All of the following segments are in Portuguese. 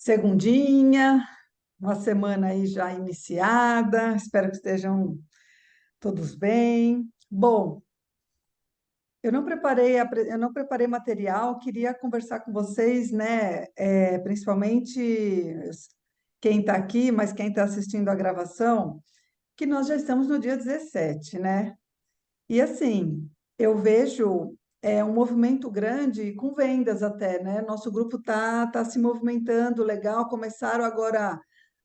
Segundinha, uma semana aí já iniciada, espero que estejam todos bem. Bom, eu não preparei material, queria conversar com vocês, né, principalmente quem está aqui, mas quem está assistindo a gravação, que nós já estamos no dia 17, né? E assim, eu vejo um movimento grande com vendas até, né? Nosso grupo tá se movimentando legal, começaram agora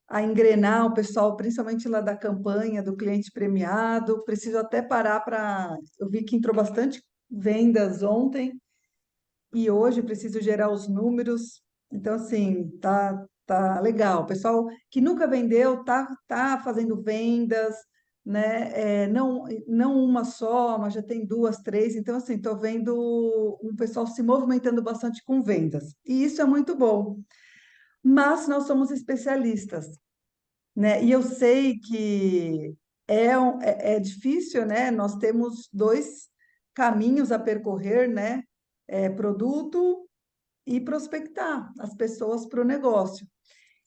a engrenar o pessoal, principalmente lá da campanha do cliente premiado. Preciso até parar para. Eu vi que entrou bastante vendas ontem e hoje preciso gerar os números. Então, assim, tá legal. O pessoal que nunca vendeu tá fazendo vendas, né? Não uma só, mas já tem duas, três. Então, assim, estou vendo um pessoal se movimentando bastante com vendas. E isso é muito bom. Mas nós somos especialistas, né? E eu sei que é difícil, né? Nós temos dois caminhos a percorrer, né? Produto e prospectar as pessoas para o negócio.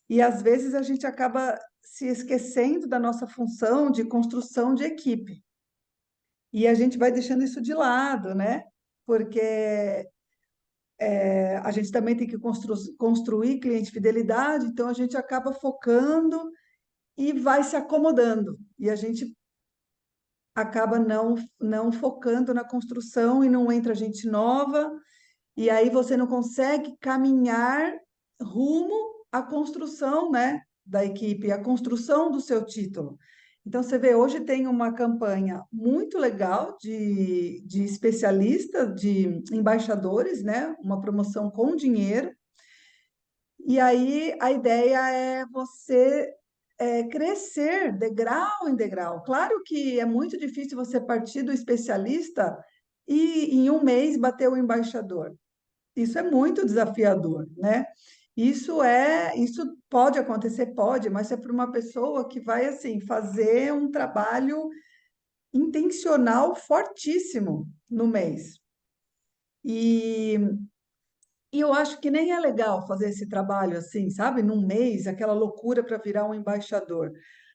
E às vezes a gente acaba se esquecendo da nossa função de construção de equipe. E a gente vai deixando isso de lado, né? Porque a gente também tem que construir cliente fidelidade, então a gente acaba focando e vai se acomodando. E a gente acaba não focando na construção e não entra gente nova, e aí você não consegue caminhar rumo à construção, né, da equipe, à construção do seu título. Então, você vê, hoje tem uma campanha muito legal de especialistas, de embaixadores, né? Uma promoção com dinheiro. E aí a ideia é você crescer degrau em degrau. Claro que é muito difícil você partir do especialista e em um mês bater o embaixador. Isso é muito desafiador, né? Isso pode acontecer, pode, mas é para uma pessoa que vai assim fazer um trabalho intencional fortíssimo no mês. E E eu acho que nem é legal fazer esse trabalho assim, sabe? Num mês, aquela loucura para virar um embaixador,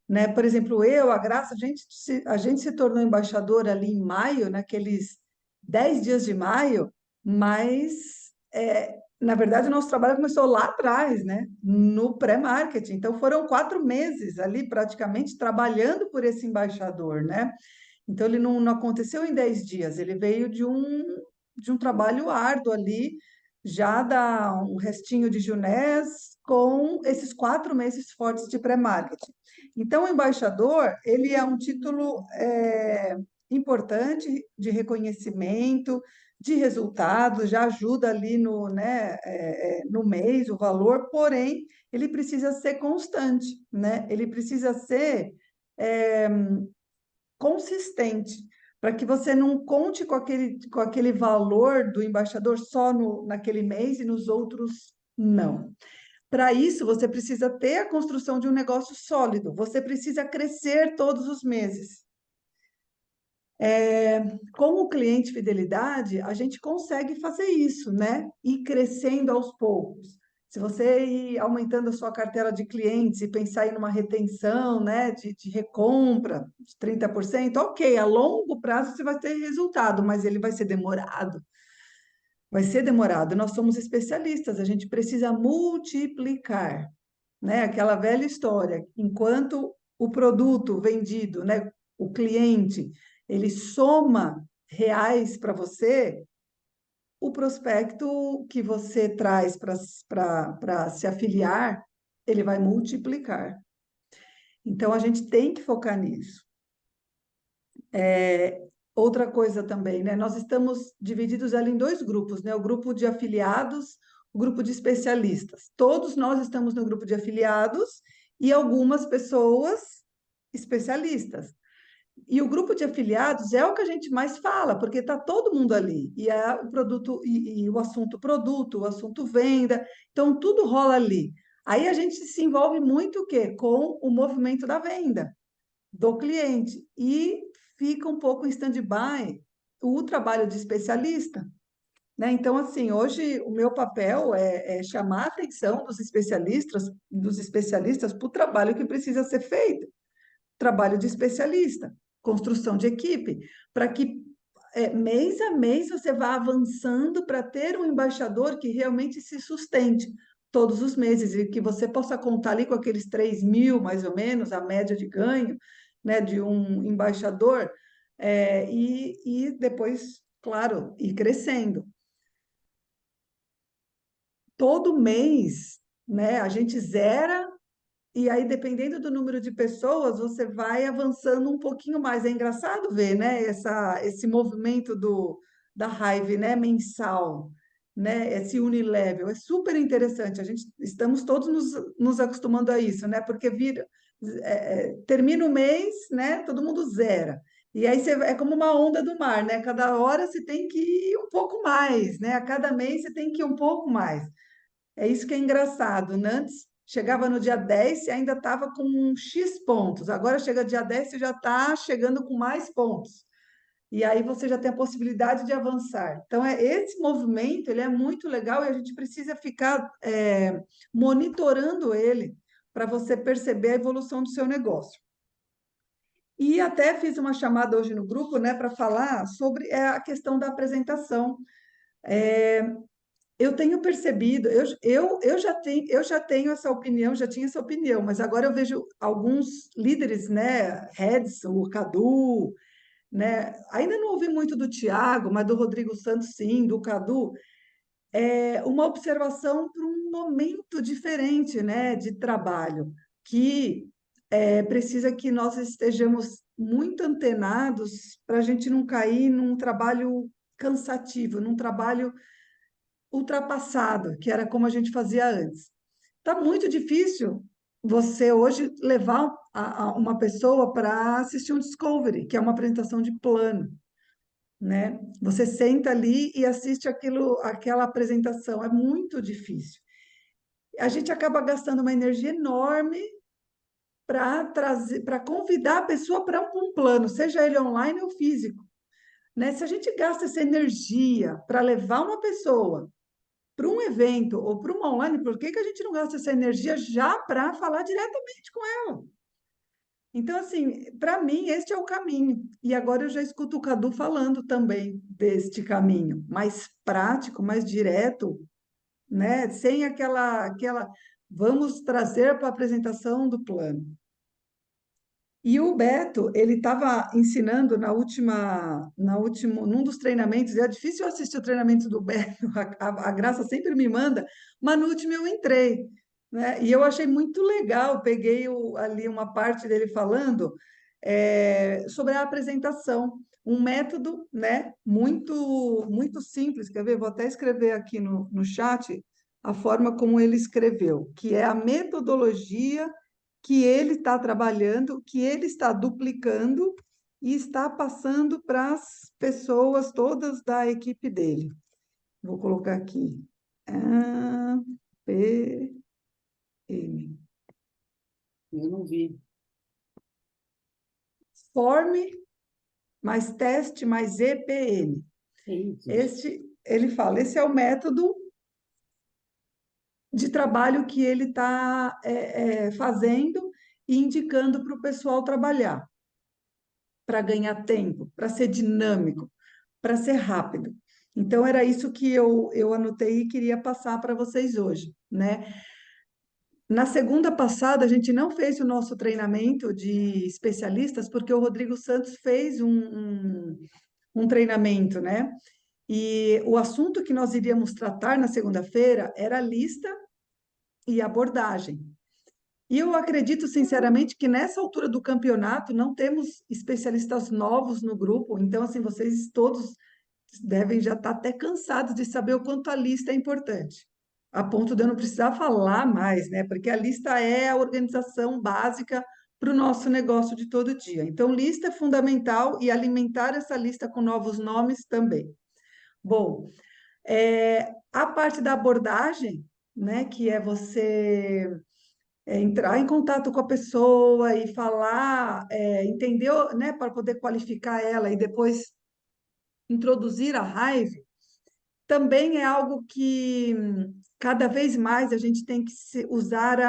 né? Por exemplo, a Graça, a gente se tornou embaixador ali em maio, naqueles 10 dias de maio, mas, na verdade, o nosso trabalho começou lá atrás, né? No pré-marketing. Então, foram 4 meses ali, praticamente, trabalhando por esse embaixador, né? Então, ele não aconteceu em 10 dias, ele veio de um trabalho árduo ali, já dá um restinho de Junés com esses 4 meses fortes de pré-marketing. Então, o embaixador, ele é um título importante de reconhecimento, de resultado, já ajuda ali no mês o valor, porém, ele precisa ser constante, né? Ele precisa ser é, consistente, para que você não conte com aquele valor do embaixador só naquele mês e nos outros não. Para isso, você precisa ter a construção de um negócio sólido, você precisa crescer todos os meses. Com o cliente fidelidade, a gente consegue fazer isso, né? Ir crescendo aos poucos. Se você ir aumentando a sua cartela de clientes e pensar em uma retenção, né, de recompra de 30%, ok, a longo prazo você vai ter resultado, mas ele vai ser demorado. Vai ser demorado. Nós somos especialistas, a gente precisa multiplicar, né? Aquela velha história. Enquanto o produto vendido, né, o cliente, ele soma reais para você, o prospecto que você traz para se afiliar, ele vai multiplicar. Então, a gente tem que focar nisso. Outra coisa também, né? Nós estamos divididos ali em dois grupos, né? O grupo de afiliados, o grupo de especialistas. Todos nós estamos no grupo de afiliados e algumas pessoas especialistas. E o grupo de afiliados é o que a gente mais fala, porque está todo mundo ali. E é o produto, e o assunto produto, o assunto venda, então tudo rola ali. Aí a gente se envolve muito o quê? Com o movimento da venda do cliente e fica um pouco em stand-by o trabalho de especialista. né? Então, assim, hoje o meu papel é chamar a atenção dos especialistas para o trabalho que precisa ser feito, trabalho de especialista, construção de equipe, para que mês a mês você vá avançando para ter um embaixador que realmente se sustente todos os meses e que você possa contar ali com aqueles 3.000, mais ou menos, a média de ganho, né, de um embaixador, e depois, claro, ir crescendo. Todo mês, né, a gente zera e aí, dependendo do número de pessoas, você vai avançando um pouquinho mais. É engraçado ver, né, esse movimento da Hive, né, mensal, né, esse unilevel. É super interessante. A gente estamos todos nos acostumando a isso, né, porque termina o mês, né, todo mundo zera. E aí é como uma onda do mar, né? Cada hora você tem que ir um pouco mais, né? A cada mês você tem que ir um pouco mais. É isso que é engraçado, né? Antes chegava no dia 10 e ainda estava com um X pontos. Agora chega dia 10 e já está chegando com mais pontos. E aí você já tem a possibilidade de avançar. Então, esse movimento ele é muito legal e a gente precisa ficar monitorando ele para você perceber a evolução do seu negócio. E até fiz uma chamada hoje no grupo, né, para falar sobre a questão da apresentação. Eu tenho percebido, eu já tenho essa opinião, já tinha essa opinião, mas agora eu vejo alguns líderes, né, Heads, o Cadu, né, ainda não ouvi muito do Tiago, mas do Rodrigo Santos, sim, do Cadu, uma observação para um momento diferente, né, de trabalho, que precisa que nós estejamos muito antenados para a gente não cair num trabalho cansativo, num trabalho ultrapassado, que era como a gente fazia antes. Está muito difícil você hoje levar uma pessoa para assistir um Discovery, que é uma apresentação de plano, né? Você senta ali e assiste aquela apresentação, é muito difícil. A gente acaba gastando uma energia enorme para convidar a pessoa para um plano, seja ele online ou físico, né? Se a gente gasta essa energia para levar uma pessoa para um evento ou para uma online, por que que a gente não gasta essa energia já para falar diretamente com ela? Então, assim, para mim, este é o caminho. E agora eu já escuto o Cadu falando também deste caminho, mais prático, mais direto, né? Sem vamos trazer para a apresentação do plano. E o Beto, ele estava ensinando num dos treinamentos, e é difícil eu assistir o treinamento do Beto, a Graça sempre me manda, mas no último eu entrei, né? E eu achei muito legal, peguei ali uma parte dele falando sobre a apresentação, um método, né, muito simples, quer ver? Vou até escrever aqui no chat a forma como ele escreveu, que é a metodologia que ele está trabalhando, que ele está duplicando e está passando para as pessoas todas da equipe dele. Vou colocar aqui. APM. Eu não vi. Forme mais teste mais EPM. É isso. Ele fala, esse é o método de trabalho que ele está fazendo e indicando para o pessoal trabalhar, para ganhar tempo, para ser dinâmico, para ser rápido. Então, era isso que eu anotei e queria passar para vocês hoje, né? Na segunda passada, a gente não fez o nosso treinamento de especialistas, porque o Rodrigo Santos fez um treinamento, né? E o assunto que nós iríamos tratar na segunda-feira era lista e abordagem. E eu acredito, sinceramente, que nessa altura do campeonato não temos especialistas novos no grupo, então, assim, vocês todos devem já estar até cansados de saber o quanto a lista é importante, a ponto de eu não precisar falar mais, né? Porque a lista é a organização básica para o nosso negócio de todo dia. Então, lista é fundamental e alimentar essa lista com novos nomes também. Bom, a parte da abordagem, né, que é você entrar em contato com a pessoa e falar, entender, né, para poder qualificar ela e depois introduzir a raiva. também é algo que cada vez mais a gente tem que usar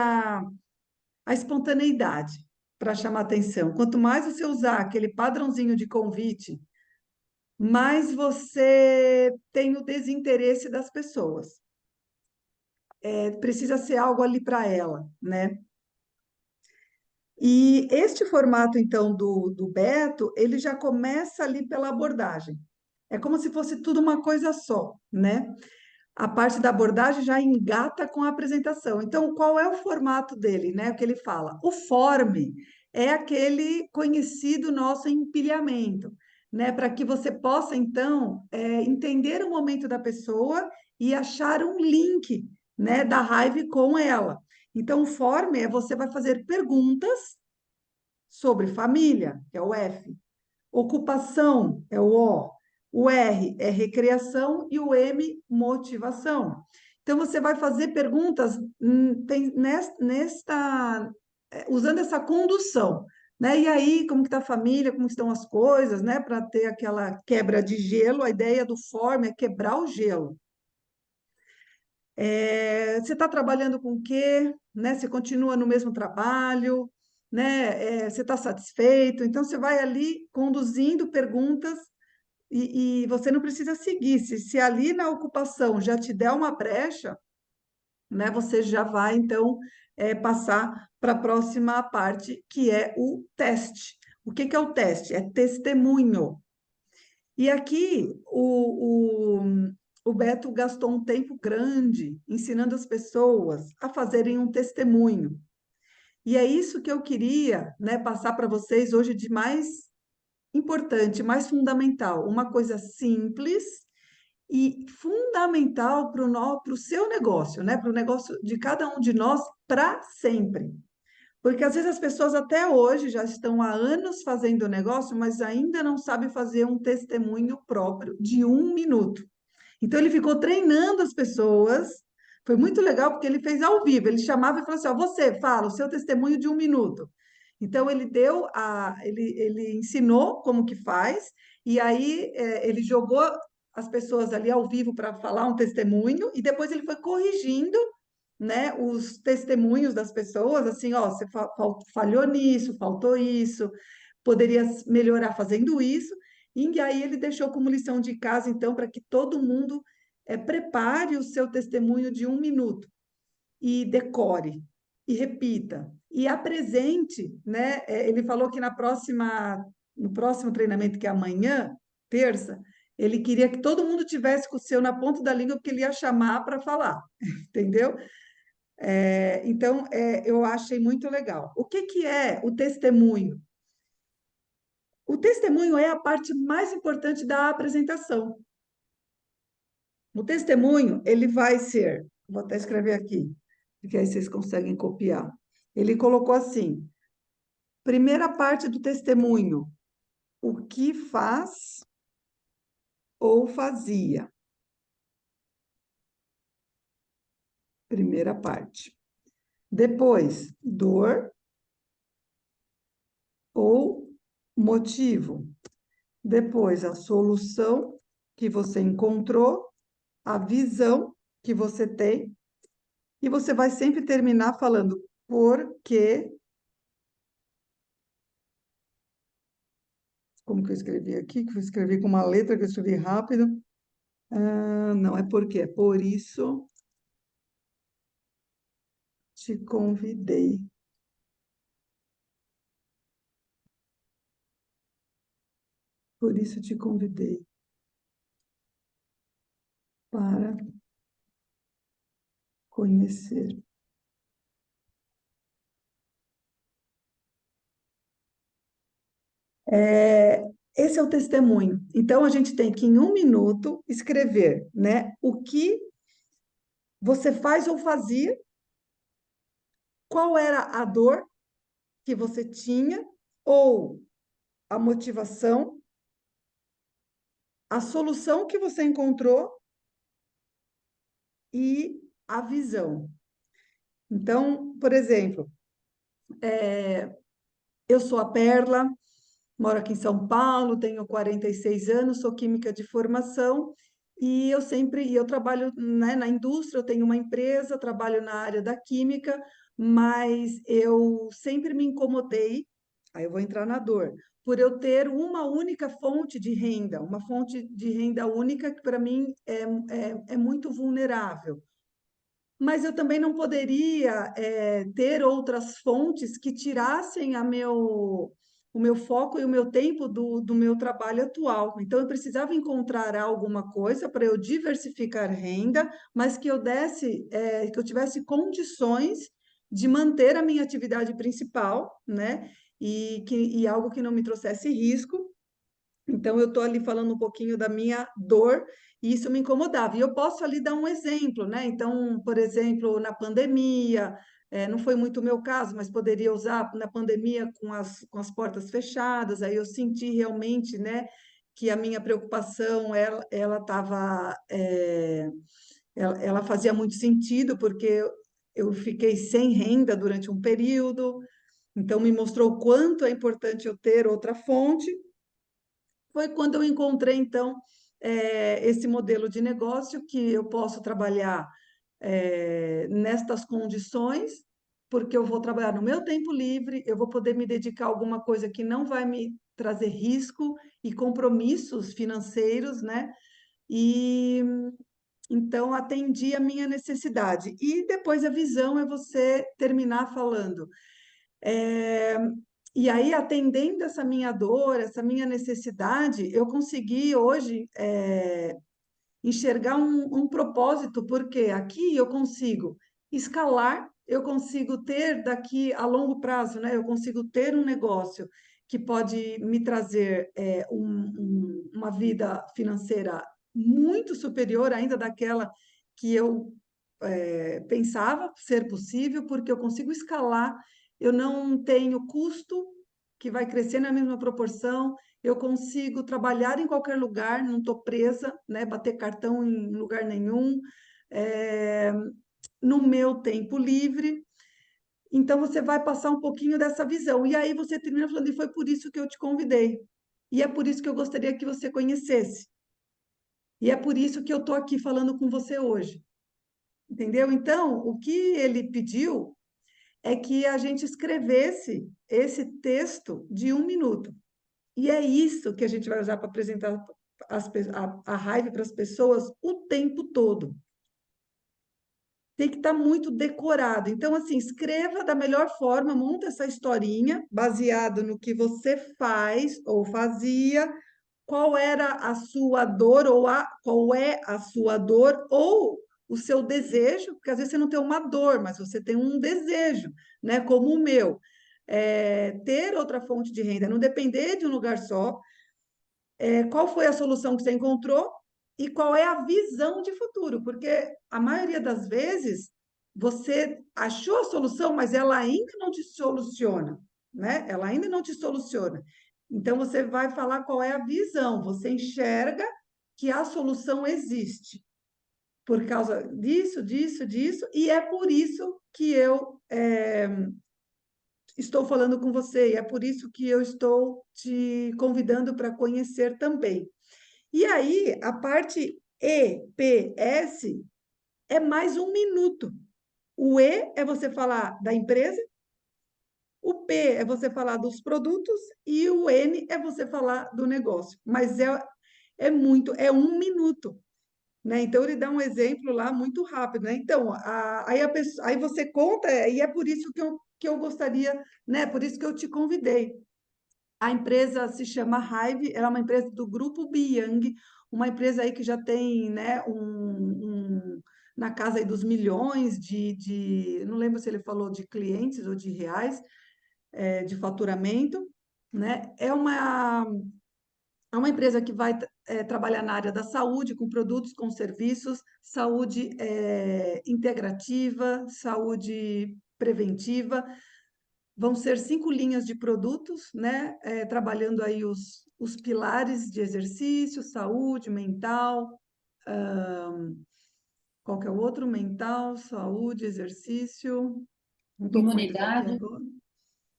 a espontaneidade para chamar atenção. Quanto mais você usar aquele padrãozinho de convite, mais você tem o desinteresse das pessoas. Precisa ser algo ali para ela, né? E este formato, então, do Beto, ele já começa ali pela abordagem. É como se fosse tudo uma coisa só, né? A parte da abordagem já engata com a apresentação. Então, qual é o formato dele, né? O que ele fala? O forme é aquele conhecido nosso empilhamento, né? Para que você possa, então, entender o momento da pessoa e achar um link, né, da raiva com ela. Então, o forme é você vai fazer perguntas sobre família, que é o F. Ocupação é o R é recreação e o M, motivação. Então, você vai fazer perguntas usando essa condução, né? E aí, como que está a família, como estão as coisas, né? Para ter aquela quebra de gelo, a ideia do form é quebrar o gelo. Você está trabalhando com o quê? Né? Você continua no mesmo trabalho, né? Você está satisfeito? Então, você vai ali conduzindo perguntas e você não precisa seguir. Se ali na ocupação já te der uma brecha, né? Você já vai, então, passar para a próxima parte, que é o teste. O que que é o teste? É testemunho. E aqui o Beto gastou um tempo grande ensinando as pessoas a fazerem um testemunho. E é isso que eu queria, né, passar para vocês hoje de mais importante, mais fundamental. Uma coisa simples e fundamental para o seu negócio, né, para o negócio de cada um de nós para sempre. Porque às vezes as pessoas até hoje já estão há anos fazendo o negócio, mas ainda não sabem fazer um testemunho próprio de 1 minuto. Então ele ficou treinando as pessoas. Foi muito legal porque ele fez ao vivo. Ele chamava e falou assim: ó, você fala o seu testemunho de 1 minuto. Então ele ensinou como que faz e aí ele jogou as pessoas ali ao vivo para falar um testemunho e depois ele foi corrigindo, né, os testemunhos das pessoas, assim, ó, você falhou nisso, faltou isso, poderia melhorar fazendo isso, e aí ele deixou como lição de casa, então, para que todo mundo prepare o seu testemunho de 1 minuto e decore e repita e apresente, né? Ele falou que no próximo treinamento, que é amanhã, terça, ele queria que todo mundo tivesse com o seu na ponta da língua, porque ele ia chamar para falar, entendeu? Então, eu achei muito legal. O que que é o testemunho? O testemunho é a parte mais importante da apresentação. O testemunho, ele vai ser, vou até escrever aqui, porque aí vocês conseguem copiar. Ele colocou assim: primeira parte do testemunho, o que faz ou fazia. Primeira parte. Depois, dor ou motivo. Depois, a solução que você encontrou, a visão que você tem, e você vai sempre terminar falando porque. Como que eu escrevi aqui? Que eu escrevi com uma letra que eu escrevi rápido. Ah, não é porque, é por isso te convidei. Por isso te convidei para conhecer. Esse é o testemunho. Então, a gente tem que, em 1 minuto, escrever, né, o que você faz ou fazia, qual era a dor que você tinha, ou a motivação, a solução que você encontrou e a visão. Então, por exemplo, eu sou a Perla, moro aqui em São Paulo, tenho 46 anos, sou química de formação e eu trabalho, né, na indústria, eu tenho uma empresa, trabalho na área da química, mas eu sempre me incomodei, aí eu vou entrar na dor, por eu ter uma única fonte de renda, uma fonte de renda única que para mim é muito vulnerável. Mas eu também não poderia ter outras fontes que tirassem o meu foco e o meu tempo do meu trabalho atual. Então, eu precisava encontrar alguma coisa para eu diversificar renda, mas que eu desse, que eu tivesse condições de manter a minha atividade principal, né? E algo que não me trouxesse risco. Então, eu estou ali falando um pouquinho da minha dor e isso me incomodava. E eu posso ali dar um exemplo, né? Então, por exemplo, na pandemia, não foi muito o meu caso, mas poderia usar na pandemia com as portas fechadas, aí eu senti realmente, né, que a minha preocupação, ela estava, ela fazia muito sentido, porque eu fiquei sem renda durante um período, então me mostrou o quanto é importante eu ter outra fonte. Foi quando eu encontrei, então, esse modelo de negócio que eu posso trabalhar nestas condições, porque eu vou trabalhar no meu tempo livre, eu vou poder me dedicar a alguma coisa que não vai me trazer risco e compromissos financeiros, né? E então atendi a minha necessidade. E depois a visão é você terminar falando. É, e aí, atendendo essa minha dor, essa minha necessidade, eu consegui hoje enxergar um propósito, porque aqui eu consigo escalar, eu consigo ter daqui a longo prazo, né? Eu consigo ter um negócio que pode me trazer uma vida financeira muito superior ainda daquela que eu pensava ser possível, porque eu consigo escalar, eu não tenho custo que vai crescer na mesma proporção, eu consigo trabalhar em qualquer lugar, não estou presa, né, bater cartão em lugar nenhum, é, no meu tempo livre. Então, você vai passar um pouquinho dessa visão. E aí você termina falando, e foi por isso que eu te convidei. E é por isso que eu gostaria que você conhecesse. E é por isso que eu estou aqui falando com você hoje. Entendeu? Então, o que ele pediu é que a gente escrevesse esse texto de 1 minuto. E é isso que a gente vai usar para apresentar a raiva para as pessoas o tempo todo. Tem que estar muito decorado. Então, assim, escreva da melhor forma, monta essa historinha baseado no que você faz ou fazia, qual era a sua dor qual é a sua dor ou o seu desejo, porque às vezes você não tem uma dor, mas você tem um desejo, né? Como o meu. Ter outra fonte de renda, não depender de um lugar só. Qual foi a solução que você encontrou e qual é a visão de futuro, porque a maioria das vezes você achou a solução, mas ela ainda não te soluciona, né? Ela ainda não te soluciona. Então você vai falar qual é a visão, você enxerga que a solução existe por causa disso, disso, disso, e é por isso que eu estou falando com você, e é por isso que eu estou te convidando para conhecer também. E aí, a parte EPS é mais 1 minuto. O E é você falar da empresa, o P é você falar dos produtos e o N é você falar do negócio. Mas é muito, é 1 minuto, né? Então, ele dá um exemplo lá muito rápido, né? Então, aí você conta, e é por isso que eu gostaria, né? Por isso que eu te convidei. A empresa se chama Hive, ela é uma empresa do grupo Biang, uma empresa aí que já tem, né, na casa aí dos milhões não lembro se ele falou de clientes ou de reais, de faturamento, né? É uma empresa que vai trabalhar na área da saúde, com produtos, com serviços, saúde integrativa, saúde preventiva. Vão ser 5 linhas de produtos, né? Trabalhando aí os pilares de exercício, saúde, mental, qual que é o outro? Mental, saúde, exercício. Não estou com eles aqui Imunidade, agora.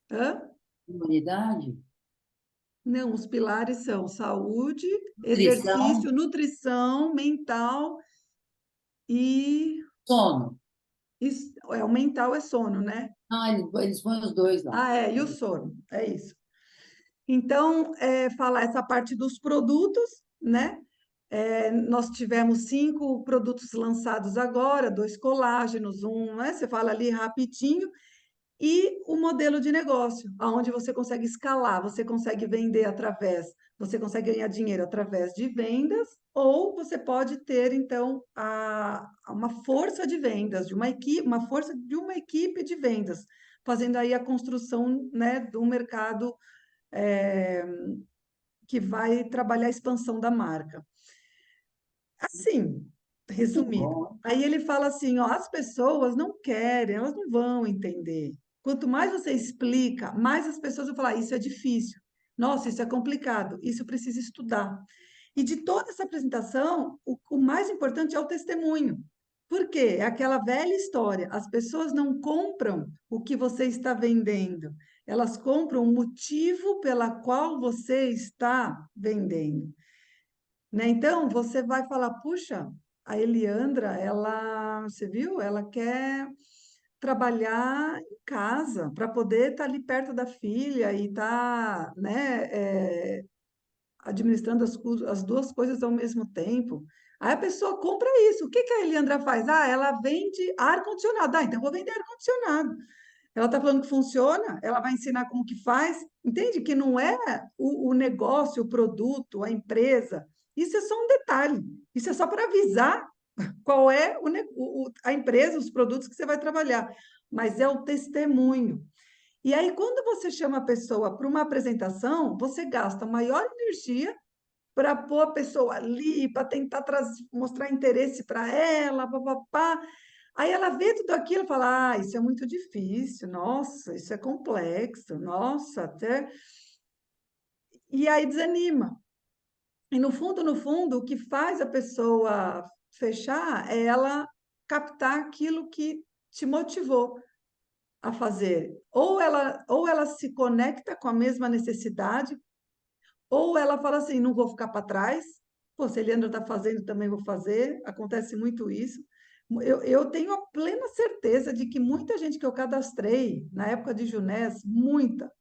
Hã? imunidade, Não, os pilares são saúde. Nutrição, exercício, nutrição mental e sono. o mental é sono, né? Ah, eles põem os dois lá. Ah, é, e o sono, é isso. Então, falar essa parte dos produtos, né? Nós tivemos 5 produtos lançados agora, 2 colágenos, né? Você fala ali rapidinho, e o modelo de negócio, onde você consegue escalar, você consegue vender você consegue ganhar dinheiro através de vendas, ou você pode ter, então, uma força de vendas, de uma equipe, uma força de uma equipe de vendas, fazendo aí a construção, né, do mercado é, que vai trabalhar a expansão da marca. Assim, Muito resumindo. bom. Aí ele fala assim, ó, as pessoas não querem, elas não vão entender. Quanto mais você explica, mais as pessoas vão falar, isso é difícil. Nossa, isso é complicado, isso precisa estudar. E de toda essa apresentação, o mais importante é o testemunho. Por quê? É aquela velha história. As pessoas não compram o que você está vendendo. Elas compram o motivo pela qual você está vendendo, né? Então, você vai falar, puxa, a Eliandra, você viu? Ela quer trabalhar em casa para poder estar ali perto da filha e estar, né, administrando as 2 coisas ao mesmo tempo. Aí a pessoa compra isso. O que que a Eliandra faz? Ah, ela vende ar-condicionado. Ah, então eu vou vender ar-condicionado. Ela está falando que funciona, ela vai ensinar como que faz. Entende que não é o negócio, o produto, a empresa. Isso é só um detalhe. Isso é só para avisar qual é a empresa, os produtos que você vai trabalhar. Mas é o testemunho. E aí, quando você chama a pessoa para uma apresentação, você gasta maior energia para pôr a pessoa ali, para tentar mostrar interesse para ela, papapá. Aí ela vê tudo aquilo e fala: Ah, isso é muito difícil, nossa, isso é complexo, nossa, até. E aí desanima. E no fundo, o que faz a pessoa fechar é ela captar aquilo que te motivou a fazer. Ou ela se conecta com a mesma necessidade, ou ela fala assim, não vou ficar para trás. Pô, se a Eliandra está fazendo, também vou fazer. Acontece muito isso. Eu tenho a plena certeza de que muita gente que eu cadastrei na época de Junés, muita,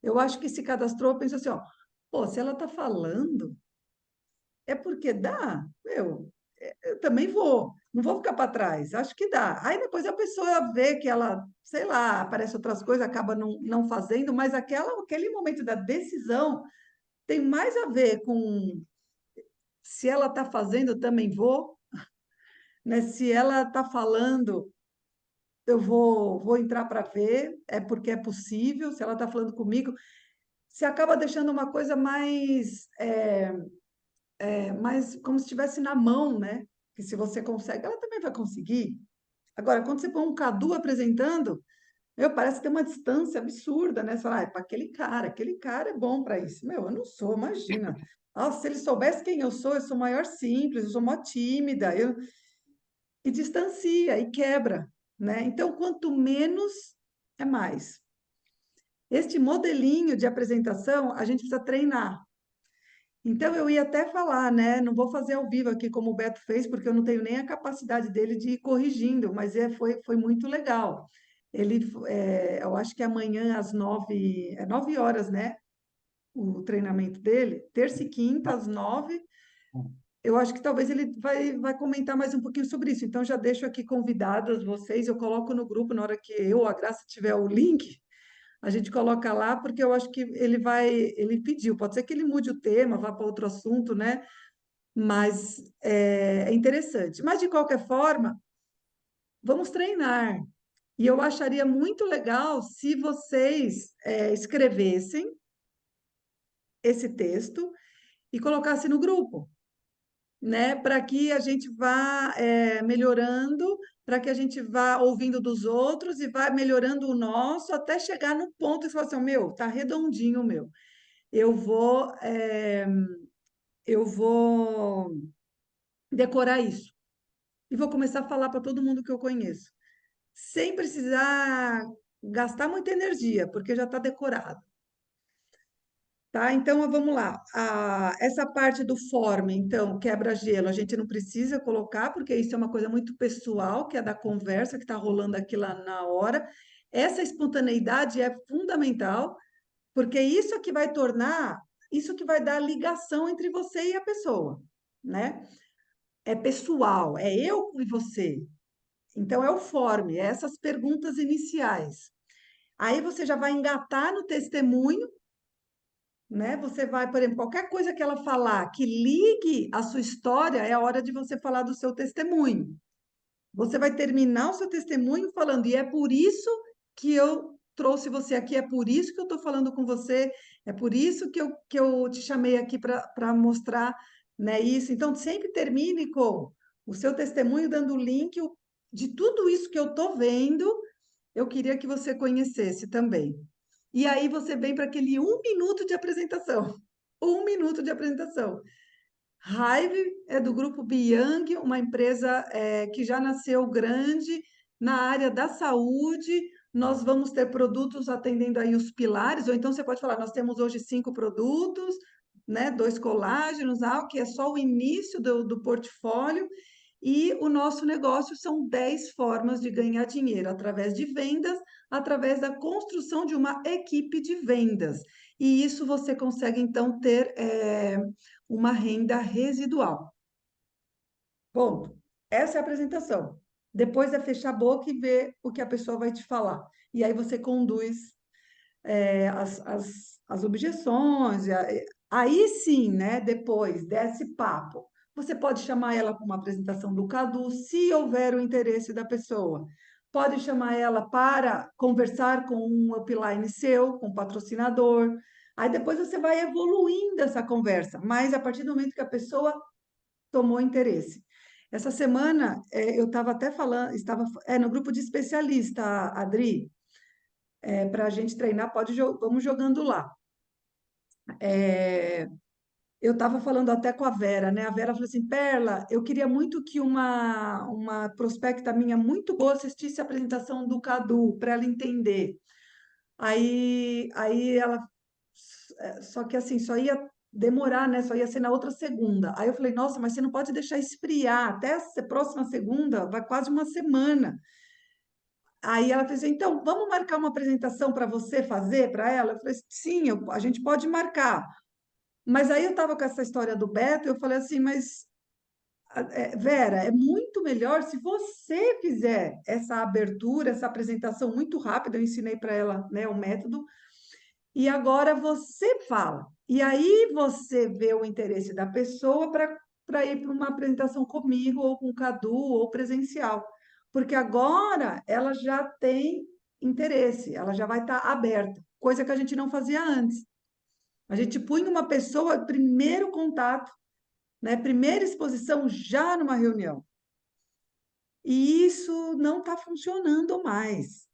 eu acho que se cadastrou, pensa assim, ó, pô, se ela está falando, é porque dá. Eu também vou. Não vou ficar para trás. Acho que dá. Aí depois a pessoa vê que ela, sei lá, aparece outras coisas, acaba não fazendo, mas aquele momento da decisão tem mais a ver com se ela está fazendo, eu também vou, né? Se ela está falando, eu vou entrar para ver, é porque é possível. Se ela está falando comigo, você acaba deixando uma coisa mais como se estivesse na mão, né? Que se você consegue, ela também vai conseguir. Agora, quando você põe um Cadu apresentando, parece ter uma distância absurda, né? Você fala, ah, para aquele cara é bom para isso. Meu, eu não sou, imagina. Nossa, se ele soubesse quem eu sou maior simples, eu sou mó tímida, e distancia, e quebra, né? Então, quanto menos, é mais. Este modelinho de apresentação, a gente precisa treinar. Então, eu ia até falar, né? Não vou fazer ao vivo aqui como o Beto fez, porque eu não tenho nem a capacidade dele de ir corrigindo, mas foi muito legal. Eu acho que amanhã às 9 horas, né? O treinamento dele, terça e quinta às 9. Eu acho que talvez ele vai comentar mais um pouquinho sobre isso. Então, já deixo aqui convidadas vocês, eu coloco no grupo na hora que a Graça tiver o link, a gente coloca lá, porque eu acho que ele pediu, pode ser que ele mude o tema, vá para outro assunto, né? Mas é interessante. Mas, de qualquer forma, vamos treinar. E eu acharia muito legal se vocês escrevessem esse texto e colocassem no grupo, né? Para que a gente vá melhorando, para que a gente vá ouvindo dos outros e vá melhorando o nosso, até chegar no ponto que você fala assim, meu, tá redondinho o meu. Eu vou, é, eu vou decorar isso. E vou começar a falar para todo mundo que eu conheço, sem precisar gastar muita energia, porque já está decorado. Tá? Então, vamos lá. Essa parte do form, então, quebra-gelo, a gente não precisa colocar, porque isso é uma coisa muito pessoal, que é da conversa que está rolando aqui lá na hora. Essa espontaneidade é fundamental, porque isso é que vai tornar, isso que vai dar ligação entre você e a pessoa, né? É pessoal, é eu e você. Então, é o form, é essas perguntas iniciais. Aí você já vai engatar no testemunho, né? Você vai, por exemplo, qualquer coisa que ela falar que ligue a sua história, é a hora de você falar do seu testemunho. Você vai terminar o seu testemunho falando, e é por isso que eu trouxe você aqui, é por isso que eu estou falando com você, é por isso que eu te chamei aqui para mostrar, né, isso. Então, sempre termine com o seu testemunho dando o link de tudo isso que eu estou vendo, eu queria que você conhecesse também. E aí você vem para aquele 1 minuto de apresentação. 1 minuto de apresentação. Hive é do grupo Biang, uma empresa que já nasceu grande na área da saúde. Nós vamos ter produtos atendendo aí os pilares, ou então você pode falar, nós temos hoje 5 produtos, né, 2 colágenos, que é só o início do portfólio, e o nosso negócio são 10 formas de ganhar dinheiro, através de vendas, através da construção de uma equipe de vendas. E isso você consegue, então, ter uma renda residual. Ponto. Essa é a apresentação. Depois é fechar a boca e ver o que a pessoa vai te falar. E aí você conduz as objeções. Aí sim, né? Depois desse papo, você pode chamar ela para uma apresentação do Cadu, se houver o interesse da pessoa. Pode chamar ela para conversar com um upline seu, com um patrocinador. Aí depois você vai evoluindo essa conversa, mas a partir do momento que a pessoa tomou interesse. Essa semana eu estava até falando, estava no grupo de especialista, Adri, para a gente treinar, vamos jogando lá. Eu estava falando até com a Vera, né? A Vera falou assim: Perla, eu queria muito que uma prospecta minha muito boa assistisse a apresentação do Cadu, para ela entender. Aí ela, só que assim, só ia demorar, né? Só ia ser na outra segunda. Aí eu falei: nossa, mas você não pode deixar esfriar, até a próxima segunda, vai quase uma semana. Aí ela fez assim, então, vamos marcar uma apresentação para você fazer para ela? Eu falei, sim, a gente pode marcar. Mas aí eu estava com essa história do Beto, eu falei assim, mas Vera, é muito melhor se você fizer essa abertura, essa apresentação muito rápida. Eu ensinei para ela, né, o método, e agora você fala. E aí você vê o interesse da pessoa para ir para uma apresentação comigo, ou com o Cadu, ou presencial. Porque agora ela já tem interesse, ela já vai estar aberta, coisa que a gente não fazia antes. A gente punha uma pessoa, primeiro contato, né? Primeira exposição já numa reunião. E isso não está funcionando mais.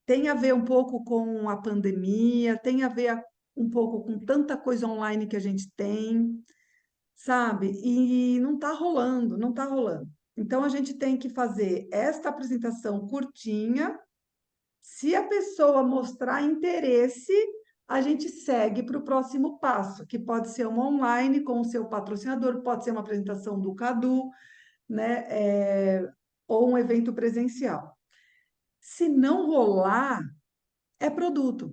Tem a ver um pouco com a pandemia, tem a ver um pouco com tanta coisa online que a gente tem, sabe? E não está rolando, não está rolando. Então a gente tem que fazer esta apresentação curtinha. Se a pessoa mostrar interesse, a gente segue para o próximo passo, que pode ser uma online com o seu patrocinador, pode ser uma apresentação do Cadu, né? Ou um evento presencial. Se não rolar, é produto.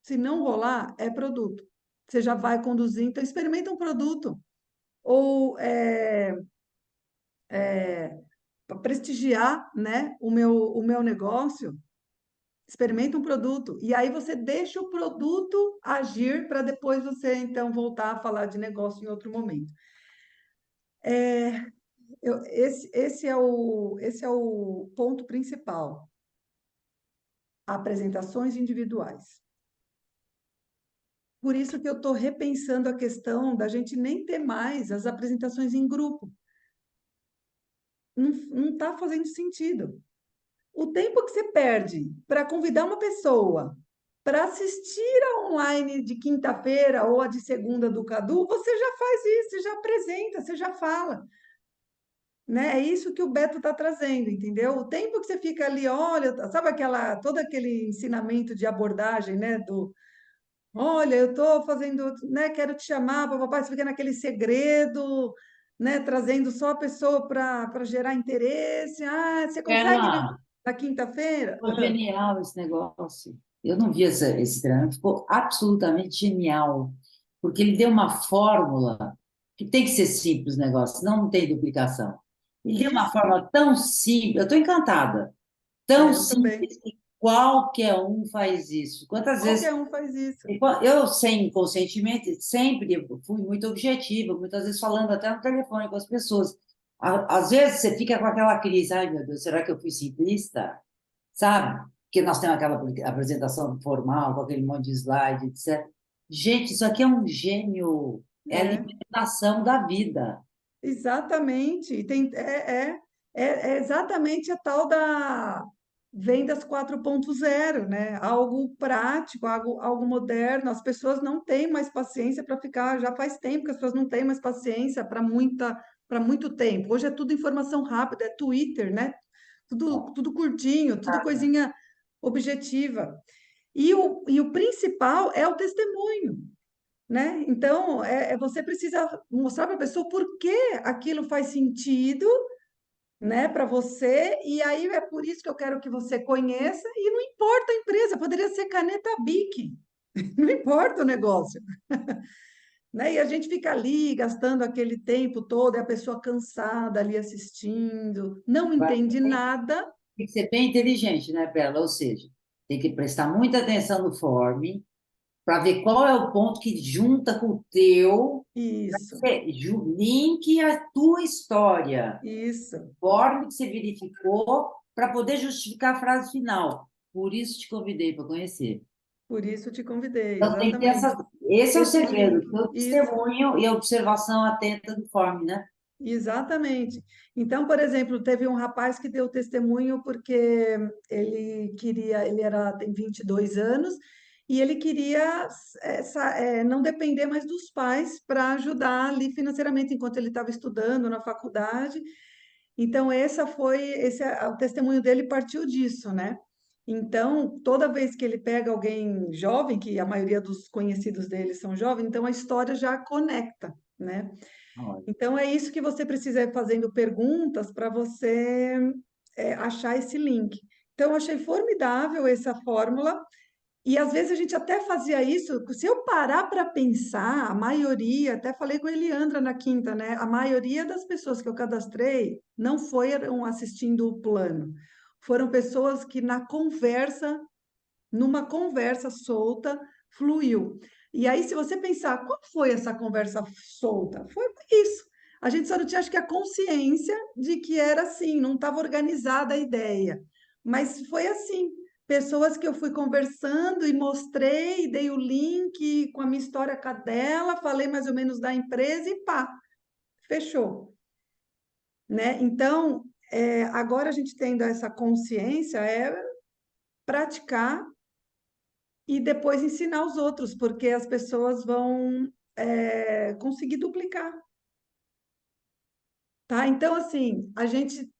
Se não rolar, é produto. Você já vai conduzir, então experimenta um produto. Ou para prestigiar, né, o meu negócio, experimenta um produto. E aí você deixa o produto agir para depois você, então, voltar a falar de negócio em outro momento. Esse é o ponto principal. Apresentações individuais. Por isso que eu estou repensando a questão da gente nem ter mais as apresentações em grupo. Não está fazendo sentido. O tempo que você perde para convidar uma pessoa para assistir a online de quinta-feira ou a de segunda do Cadu, você já faz isso, você já apresenta, você já fala. Né? É isso que o Beto está trazendo, entendeu? O tempo que você fica ali, olha, sabe todo aquele ensinamento de abordagem, né, do Olha, eu estou fazendo, né? Quero te chamar, papai, você fica naquele segredo, né? Trazendo só a pessoa para gerar interesse. Ah, você consegue Ela, na quinta-feira? ficou genial esse negócio. Eu não vi esse treinamento, ficou absolutamente genial, porque ele deu uma fórmula que tem que ser simples o negócio, senão não tem duplicação. Ele deu uma Isso, fórmula tão simples, eu estou encantada, tão eu também. simples que qualquer um faz isso. Quantas vezes Qualquer um faz isso. eu, sem conscientemente, sempre fui muito objetiva, muitas vezes falando até no telefone com as pessoas. Às vezes você fica com aquela crise, ai meu Deus, será que eu fui simplista? Sabe? Porque nós temos aquela apresentação formal, com aquele monte de slide, etc. Gente, isso aqui é um gênio, é a É. libertação da vida. Exatamente. E é exatamente a tal da vendas 4.0, né? Algo prático, algo moderno. As pessoas não têm mais paciência para ficar, já faz tempo que as pessoas não têm mais paciência para muito tempo. Hoje é tudo informação rápida, é Twitter, né? Tudo curtinho, tudo coisinha objetiva. E o principal é o testemunho, né? Então, você precisa mostrar para a pessoa por que aquilo faz sentido, né, para você, e aí é por isso que eu quero que você conheça, e não importa a empresa, poderia ser caneta Bic, não importa o negócio, né? E a gente fica ali gastando aquele tempo todo, e a pessoa cansada ali assistindo, não entende nada, Tem que ser bem inteligente, né, Bela? Ou seja, tem que prestar muita atenção no form para ver qual é o ponto que junta com o teu, isso, link a tua história, isso, forma que você verificou para poder justificar a frase final. Por isso te convidei para conhecer. por isso te convidei, Então tem que ter exatamente. esse é o Esse segredo, link, o isso. testemunho e a observação atenta do form, né? Exatamente. Então, por exemplo, teve um rapaz que deu testemunho porque tem 22 anos, e ele queria não depender mais dos pais para ajudar ali financeiramente enquanto ele estava estudando na faculdade. Então, o testemunho dele partiu disso, né? Então, toda vez que ele pega alguém jovem, que a maioria dos conhecidos dele são jovens, então a história já conecta, né? Olha, Então, é isso que você precisa ir fazendo perguntas para você achar esse link. Então, eu achei formidável essa fórmula, e às vezes a gente até fazia isso. Se eu parar para pensar, a maioria, até falei com a Eliandra na quinta, né? A maioria das pessoas que eu cadastrei não foram assistindo o plano, foram pessoas que numa conversa solta, fluiu. E aí, se você pensar, qual foi essa conversa solta? Foi isso. A gente só não tinha, acho que, a consciência de que era assim, não estava organizada a ideia. Mas foi assim. Pessoas que eu fui conversando e mostrei, dei o link com a minha história com a dela, falei mais ou menos da empresa e pá, fechou, né? Então, agora a gente tendo essa consciência, é praticar e depois ensinar os outros, porque as pessoas vão conseguir duplicar, tá? Então, assim, a gente.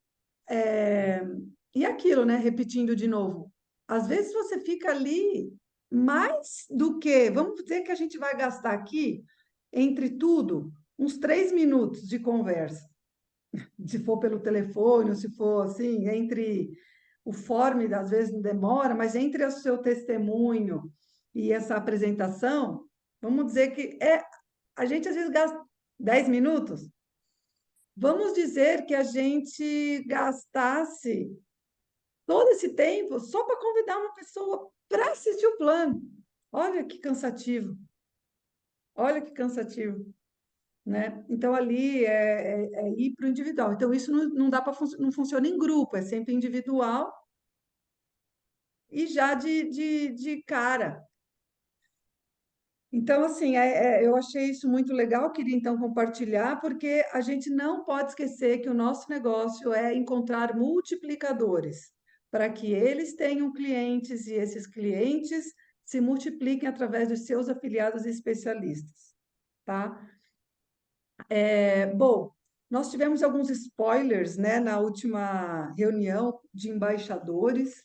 E aquilo, né? Repetindo de novo. Às vezes você fica ali mais do que. Vamos dizer que a gente vai gastar aqui, entre tudo, uns 3 minutos de conversa. Se for pelo telefone, ou se for assim, entre o form, às vezes não demora, mas entre o seu testemunho e essa apresentação, vamos dizer que a gente às vezes gasta 10 minutos. Vamos dizer que a gente gastasse todo esse tempo só para convidar uma pessoa para assistir o plano. Olha que cansativo, olha que cansativo, né? Então ali é ir para o individual. Então isso não dá para não funciona em grupo, é sempre individual e já de cara. Então, assim, eu achei isso muito legal, queria então compartilhar, porque a gente não pode esquecer que o nosso negócio é encontrar multiplicadores, para que eles tenham clientes e esses clientes se multipliquem através dos seus afiliados e especialistas, tá? Bom, nós tivemos alguns spoilers, né, na última reunião de embaixadores.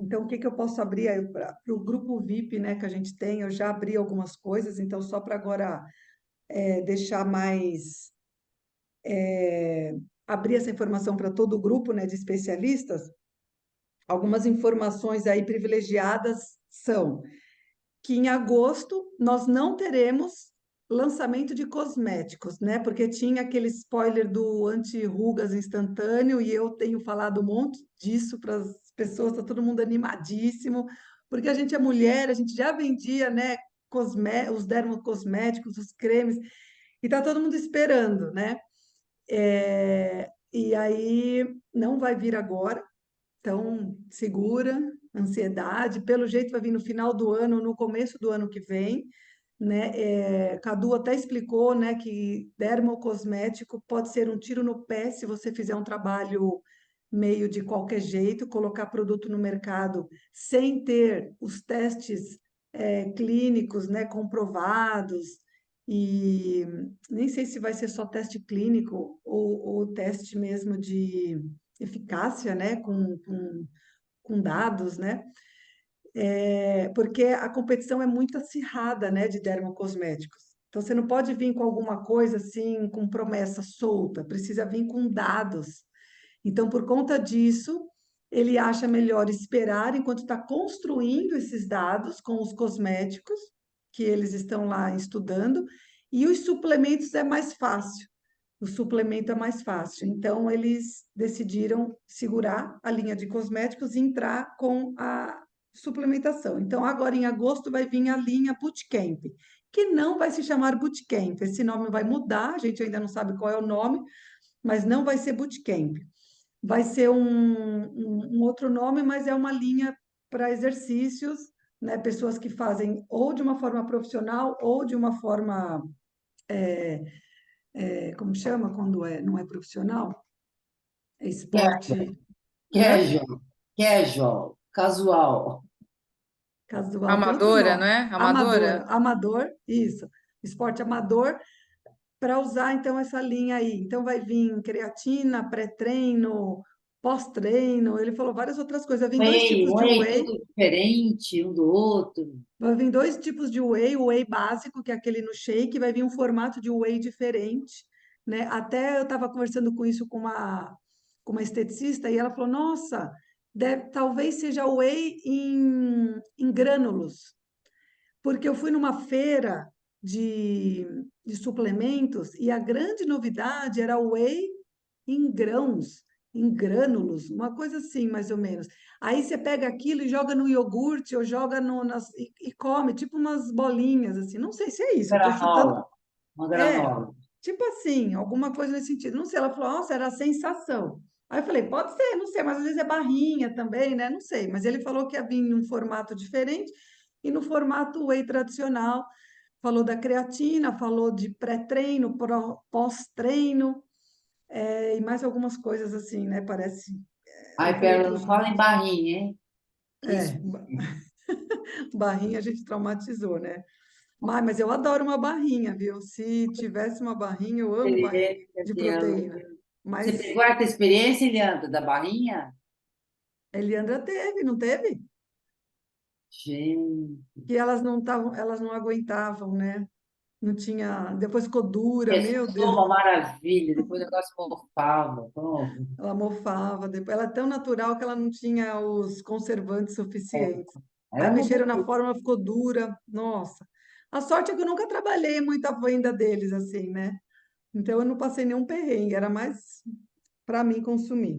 Então, o que que eu posso abrir aí para o grupo VIP, né, que a gente tem? Eu já abri algumas coisas, então só para agora deixar mais abrir essa informação para todo o grupo, né, de especialistas. Algumas informações aí privilegiadas são que em agosto nós não teremos lançamento de cosméticos, né? Porque tinha aquele spoiler do anti-rugas instantâneo e eu tenho falado um monte disso para as pessoas, tá todo mundo animadíssimo, porque a gente é mulher, a gente já vendia, né, os dermocosméticos, os cremes, e tá todo mundo esperando, né? E aí não vai vir agora, então segura, ansiedade, pelo jeito vai vir no final do ano, no começo do ano que vem, né? Cadu até explicou, né, que dermocosmético pode ser um tiro no pé se você fizer um trabalho meio de qualquer jeito, colocar produto no mercado sem ter os testes clínicos, né, comprovados, e nem sei se vai ser só teste clínico ou teste mesmo de eficácia, né, com dados, né? Porque a competição é muito acirrada, né, de dermocosméticos. Então, você não pode vir com alguma coisa assim, com promessa solta, precisa vir com dados. Então, por conta disso, ele acha melhor esperar enquanto está construindo esses dados com os cosméticos, que eles estão lá estudando, e os suplementos é mais fácil. O suplemento é mais fácil. Então, eles decidiram segurar a linha de cosméticos e entrar com a suplementação. Então, agora em agosto vai vir a linha Bootcamp, que não vai se chamar Bootcamp. Esse nome vai mudar, a gente ainda não sabe qual é o nome, mas não vai ser Bootcamp. Vai ser um outro nome, mas é uma linha para exercícios, né? Pessoas que fazem ou de uma forma profissional ou de uma forma, como chama quando não é profissional? É Casual, esporte, hã? casual, casual, casual. Casual, tem outro Amadora, não nome. é? Amador, Amadora. amador, isso. Esporte amador, para usar então essa linha aí. Então vai vir creatina, pré-treino, pós-treino. Ele falou várias outras coisas. Vai vir dois Whey, tipos de whey, whey. tudo diferente um do outro. Vai vir dois tipos de whey, o whey básico, que é aquele no shake, vai vir um formato de whey diferente, né? Até eu estava conversando com isso com uma esteticista e ela falou: Nossa, talvez seja whey em grânulos, porque eu fui numa feira de, de suplementos e a grande novidade era o whey em grãos, em grânulos, uma coisa assim, mais ou menos. Aí você pega aquilo e joga no iogurte ou joga e come, tipo umas bolinhas, assim. Não sei se é isso, eu estou chutando. Granola, uma É, granola. tipo assim, alguma coisa nesse sentido. Não sei, ela falou, nossa, era a sensação. Aí eu falei, pode ser, não sei, mas às vezes é barrinha também, né? Não sei. Mas ele falou que ia vir em um formato diferente e no formato whey tradicional. Falou da creatina, falou de pré-treino, pós-treino, e mais algumas coisas assim, né? Parece, Ai, Pérola, não outros fala em nomes. barrinha, hein? Que isso. É, barrinha a gente traumatizou, né? Mas eu adoro uma barrinha, viu? Se tivesse uma barrinha, eu amo barrinha Experiência, de Pérola. proteína. Você Mas pegou essa experiência, Eliana, da barrinha? Eliandra teve, não teve? Gente, Que elas não estavam, elas não aguentavam, né? Não tinha, depois ficou dura, meu começou Deus, uma maravilha, depois o negócio morfava. Pronto. ela mofava, depois, ela é tão natural que ela não tinha os conservantes suficientes. Aí Era muito mexeram na bom. fórmula, ficou dura, nossa. A sorte é que eu nunca trabalhei muito a venda deles, assim, né? Então eu não passei nenhum perrengue, era mais para mim consumir.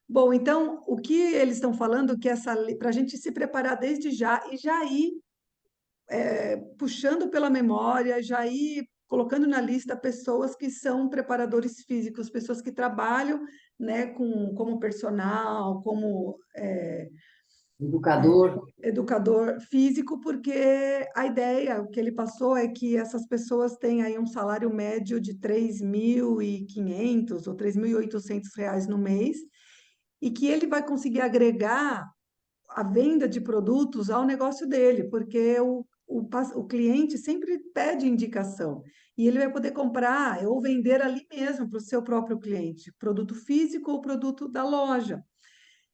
Bom, então o que eles estão falando que para a gente se preparar desde já e já ir puxando pela memória, já ir colocando na lista pessoas que são preparadores físicos, pessoas que trabalham, né, como personal, como Educador. educador físico, porque a ideia, o que ele passou é que essas pessoas têm aí um salário médio de 3.500 ou 3.800 reais no mês, e que ele vai conseguir agregar a venda de produtos ao negócio dele, porque o cliente sempre pede indicação e ele vai poder comprar ou vender ali mesmo para o seu próprio cliente, produto físico ou produto da loja.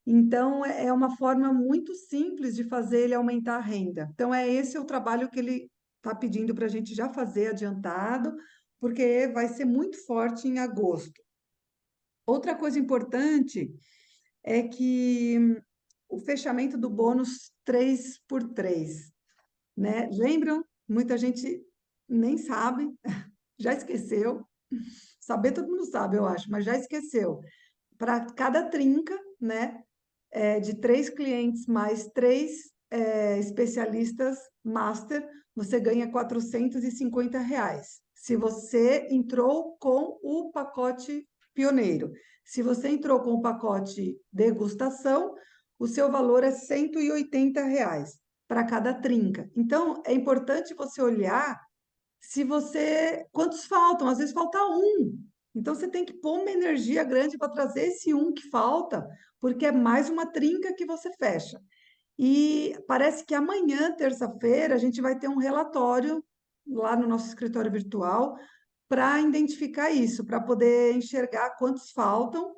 Então, é uma forma muito simples de fazer ele aumentar a renda. Então, esse é o trabalho que ele está pedindo para a gente já fazer adiantado, porque vai ser muito forte em agosto. Outra coisa importante é que o fechamento do bônus 3 por 3, né? Lembram? Muita gente nem sabe, já esqueceu. Saber todo mundo sabe, eu acho, mas já esqueceu. Para cada trinca, né, de 3 clientes mais 3 especialistas master, você ganha R$ 450. Se você entrou com o pacote pioneiro. Se você entrou com o pacote degustação, o seu valor é R$ 180 para cada trinca. Então, é importante você olhar se você. Quantos faltam? Às vezes falta um. Então você tem que pôr uma energia grande para trazer esse um que falta, porque é mais uma trinca que você fecha. E parece que amanhã, terça-feira, a gente vai ter um relatório lá no nosso escritório virtual para identificar isso, para poder enxergar quantos faltam,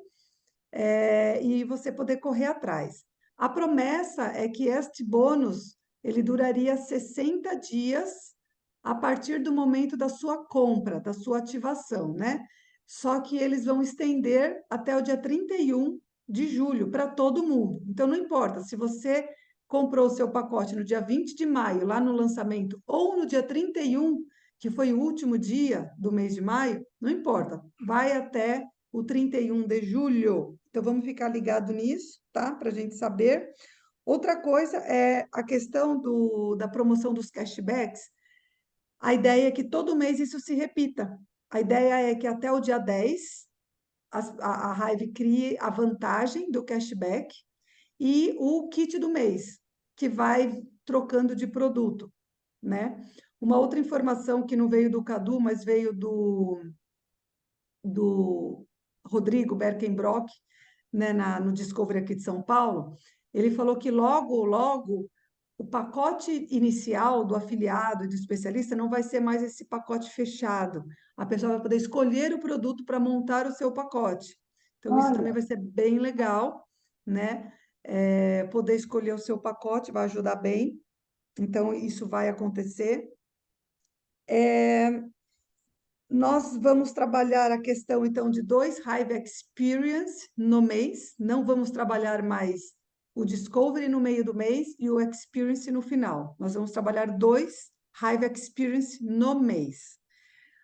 e você poder correr atrás. A promessa é que este bônus ele duraria 60 dias a partir do momento da sua compra, da sua ativação, né? Só que eles vão estender até o dia 31 de julho para todo mundo. Então, não importa se você comprou o seu pacote no dia 20 de maio, lá no lançamento, ou no dia 31, que foi o último dia do mês de maio, não importa, vai até o 31 de julho. Então, vamos ficar ligado nisso, tá? Para a gente saber. Outra coisa é a questão da promoção dos cashbacks. A ideia é que todo mês isso se repita. A ideia é que até o dia 10 a Hive crie a vantagem do cashback e o kit do mês, que vai trocando de produto, né? Uma outra informação que não veio do Cadu, mas veio do Rodrigo Berkenbrock, né, no Discovery aqui de São Paulo, ele falou que logo, logo, o pacote inicial do afiliado e do especialista não vai ser mais esse pacote fechado. A pessoa vai poder escolher o produto para montar o seu pacote. Então, isso também Olha, vai ser bem legal, né? Poder escolher o seu pacote vai ajudar bem. Então, isso vai acontecer. Nós vamos trabalhar a questão, então, de 2 Hive Experience no mês. Não vamos trabalhar mais o Discovery no meio do mês e o Experience no final. Nós vamos trabalhar 2 Hive Experience no mês.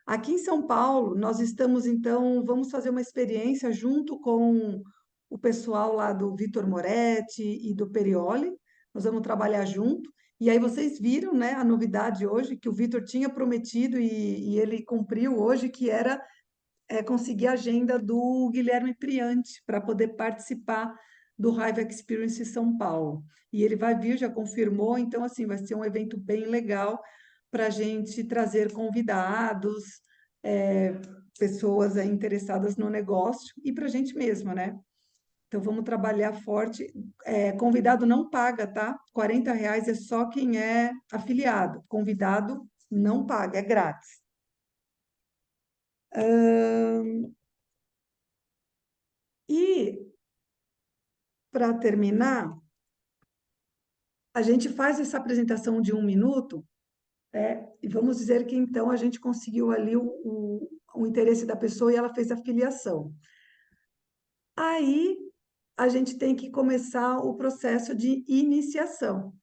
Aqui em São Paulo, nós estamos, então, vamos fazer uma experiência junto com o pessoal lá do Vitor Moretti e do Perioli. Nós vamos trabalhar junto. E aí vocês viram, né, a novidade hoje que o Vitor tinha prometido e ele cumpriu hoje, que era conseguir a agenda do Guilherme Priante para poder participar do Hive Experience São Paulo. E ele vai vir, já confirmou, então assim, vai ser um evento bem legal para a gente trazer convidados, é, pessoas aí interessadas no negócio e para a gente mesma, né? Então vamos trabalhar forte. Convidado não paga, tá? R$ 40 é só quem é afiliado. Convidado não paga, é grátis. E para terminar, a gente faz essa apresentação de 1 minuto, e vamos dizer que então a gente conseguiu ali o interesse da pessoa e ela fez a filiação. Aí a gente tem que começar o processo de iniciação.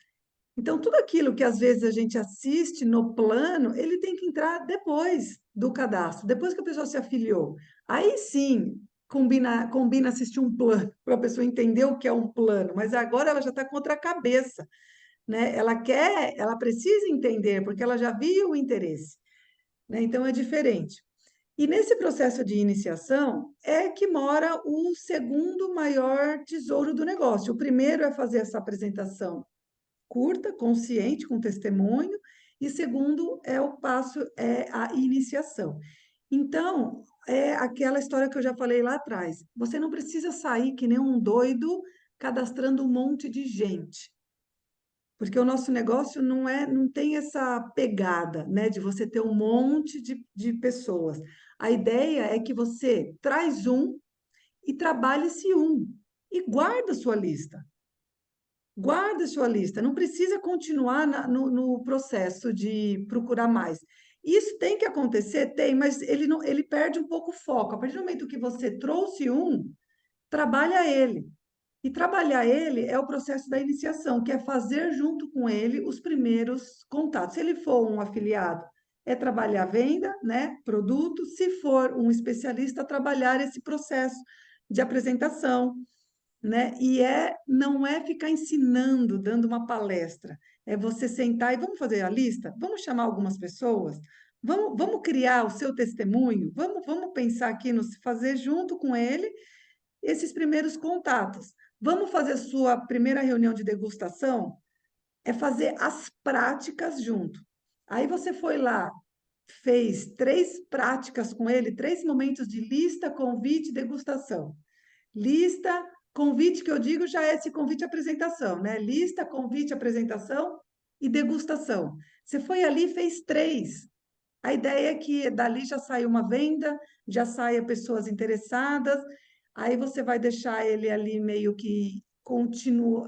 Então, tudo aquilo que às vezes a gente assiste no plano, ele tem que entrar depois do cadastro, depois que a pessoa se afiliou. Aí sim, combina assistir um plano, para a pessoa entender o que é um plano, mas agora ela já está com outra cabeça, né? Ela precisa entender, porque ela já viu o interesse, né? Então é diferente. E nesse processo de iniciação é que mora o segundo maior tesouro do negócio. O primeiro é fazer essa apresentação curta, consciente, com testemunho, e segundo é a iniciação. Então, é aquela história que eu já falei lá atrás. Você não precisa sair que nem um doido cadastrando um monte de gente, porque o nosso negócio não tem essa pegada, né, de você ter um monte de pessoas. A ideia é que você traz um e trabalhe esse um, e guarda a sua lista. Guarda a sua lista. Não precisa continuar no processo de procurar mais. Isso tem que acontecer, tem, mas ele não, ele perde um pouco o foco. A partir do momento que você trouxe um, trabalha ele. E trabalhar ele é o processo da iniciação, que é fazer junto com ele os primeiros contatos. Se ele for um afiliado, é trabalhar a venda, né, produto. Se for um especialista, trabalhar esse processo de apresentação, né? Não é ficar ensinando, dando uma palestra. É você sentar e vamos fazer a lista? Vamos chamar algumas pessoas? Vamos criar o seu testemunho? Vamos pensar aqui no fazer junto com ele esses primeiros contatos. Vamos fazer sua primeira reunião de degustação? É fazer as práticas junto. Aí você foi lá, fez 3 práticas com ele, 3 momentos de lista, convite, degustação. Lista, convite que eu digo já é esse convite à apresentação, né? Lista, convite, apresentação e degustação. Você foi ali e fez 3. A ideia é que dali já saia uma venda, já saia pessoas interessadas, aí você vai deixar ele ali meio que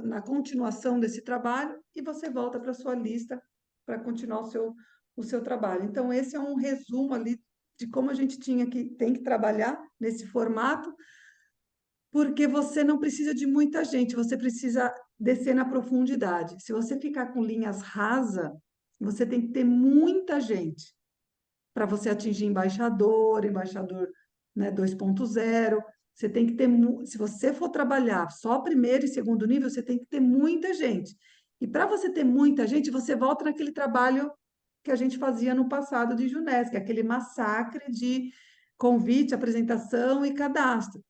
na continuação desse trabalho e você volta para a sua lista para continuar o seu trabalho. Então, esse é um resumo ali de como a gente tem que trabalhar nesse formato, porque você não precisa de muita gente, você precisa descer na profundidade. Se você ficar com linhas rasas, você tem que ter muita gente para você atingir embaixador, né, 2.0. Você tem que ter, se você for trabalhar só primeiro e segundo nível, você tem que ter muita gente. E para você ter muita gente, você volta naquele trabalho que a gente fazia no passado de Junés, que é aquele massacre de convite, apresentação e cadastro,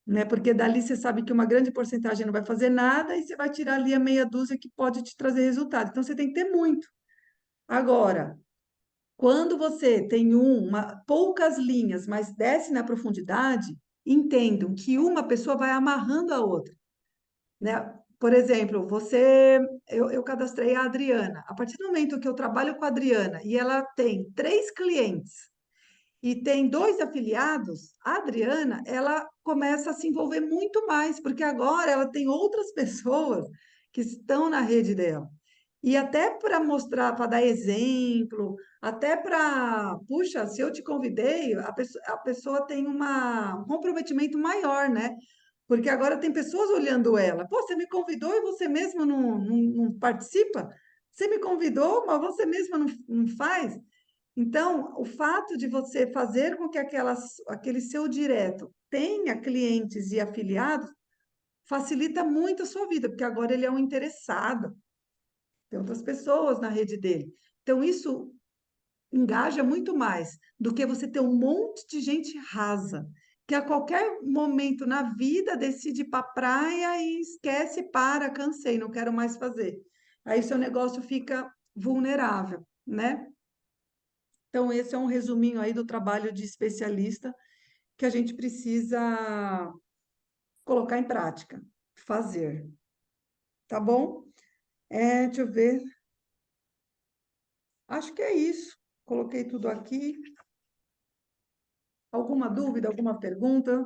né? Porque dali você sabe que uma grande porcentagem não vai fazer nada e você vai tirar ali a meia dúzia que pode te trazer resultado. Então você tem que ter muito. Agora, quando você tem poucas linhas, mas desce na profundidade, entendam que uma pessoa vai amarrando a outra, né? Por exemplo, eu cadastrei a Adriana. A partir do momento que eu trabalho com a Adriana e ela tem 3 clientes e tem 2 afiliados, a Adriana, ela começa a se envolver muito mais, porque agora ela tem outras pessoas que estão na rede dela. E até para mostrar, para dar exemplo, até para, puxa, se eu te convidei, a pessoa tem um comprometimento maior, né? Porque agora tem pessoas olhando ela. Pô, você me convidou e você mesmo não participa? Você me convidou, mas você mesmo não faz? Então, o fato de você fazer com que aquele seu direto tenha clientes e afiliados facilita muito a sua vida, porque agora ele é um interessado, tem outras pessoas na rede dele. Então, isso engaja muito mais do que você ter um monte de gente rasa, que a qualquer momento na vida decide ir para a praia e esquece, para, cansei, não quero mais fazer. Aí seu negócio fica vulnerável, né? Então, esse é um resuminho aí do trabalho de especialista que a gente precisa colocar em prática, fazer, tá bom? Deixa eu ver. Acho que é isso. Coloquei tudo aqui. Alguma dúvida, alguma pergunta?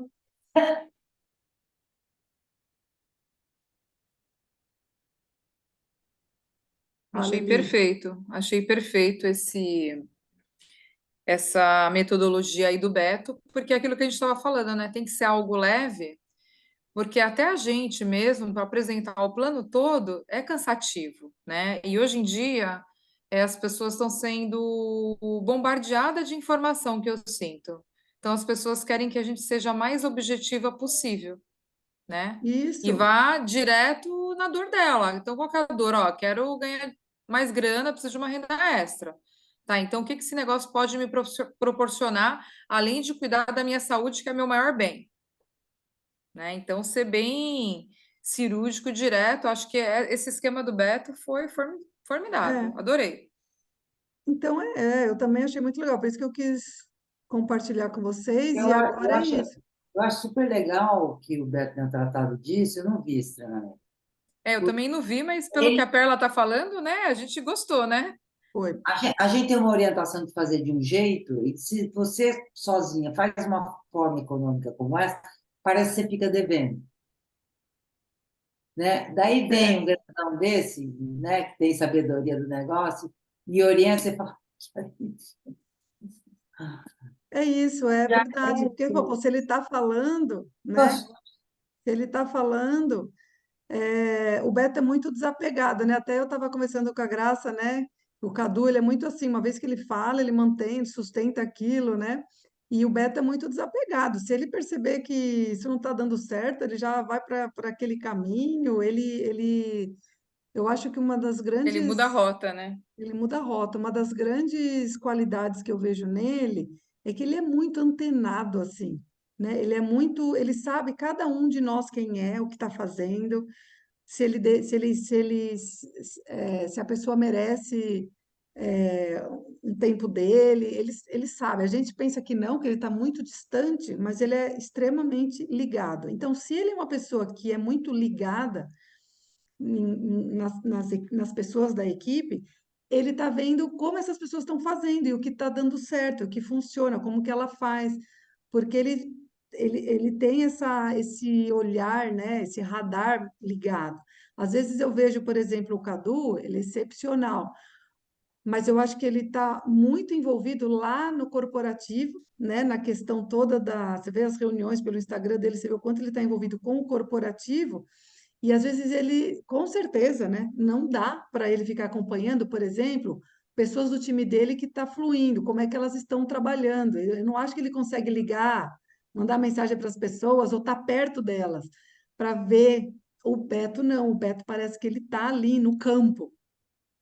Fala, Eli. Achei perfeito essa metodologia aí do Beto, porque é aquilo que a gente estava falando, né? Tem que ser algo leve, porque até a gente mesmo, para apresentar o plano todo, é cansativo, né? E hoje em dia, as pessoas estão sendo bombardeadas de informação que eu sinto. Então, as pessoas querem que a gente seja a mais objetiva possível, né? E Isso. vá direto na dor dela. Então, qual que é a dor? Ó, quero ganhar mais grana, preciso de uma renda extra. Tá, então o que que esse negócio pode me proporcionar, além de cuidar da minha saúde, que é meu maior bem, né? Então, ser bem cirúrgico, direto, acho que esse esquema do Beto foi formidável, É. adorei. Então, eu também achei muito legal, por isso que eu quis compartilhar com vocês, Eu, e a- eu agora é acho, isso. eu acho super legal que o Beto tenha tratado disso, eu não vi esse treinamento. Eu também não vi, mas pelo que a Ele, Perla tá falando, né, a gente gostou, né? Foi. a gente tem uma orientação de fazer de um jeito, e se você sozinha faz uma forma econômica como essa, parece que você fica devendo. né? Daí vem um É, grandão desse, né, que tem sabedoria do negócio, e orienta, você fala, é isso, é já verdade. é, Porque, pô, se ele está falando, né? poxa, Se ele está falando, o Beto é muito desapegado, né? Até eu estava conversando com a Graça, né? O Cadu, ele é muito assim, uma vez que ele fala, ele mantém, ele sustenta aquilo, né? E o Beto é muito desapegado. Se ele perceber que isso não está dando certo, ele já vai para aquele caminho. Eu acho que uma das Ele muda a grandes rota, né? ele muda a rota. Uma das grandes qualidades que eu vejo nele é que ele é muito antenado, assim, né? Ele sabe cada um de nós quem é, o que está fazendo, se a pessoa merece um tempo dele, ele sabe. A gente pensa que não, que ele está muito distante, mas ele é extremamente ligado. Então, se ele é uma pessoa que é muito ligada nas pessoas da equipe, ele está vendo como essas pessoas estão fazendo e o que está dando certo, o que funciona, como que ela faz, porque ele tem esse olhar, né, esse radar ligado. Às vezes eu vejo, por exemplo, o Cadu, ele é excepcional, mas eu acho que ele está muito envolvido lá no corporativo, né, na questão toda você vê as reuniões pelo Instagram dele, você vê o quanto ele está envolvido com o corporativo, e às vezes ele, com certeza, né, não dá para ele ficar acompanhando, por exemplo, pessoas do time dele que está fluindo, como é que elas estão trabalhando. Eu não acho que ele consegue ligar, mandar mensagem para as pessoas ou estar perto delas para ver. O Beto não, o Beto parece que ele está ali no campo.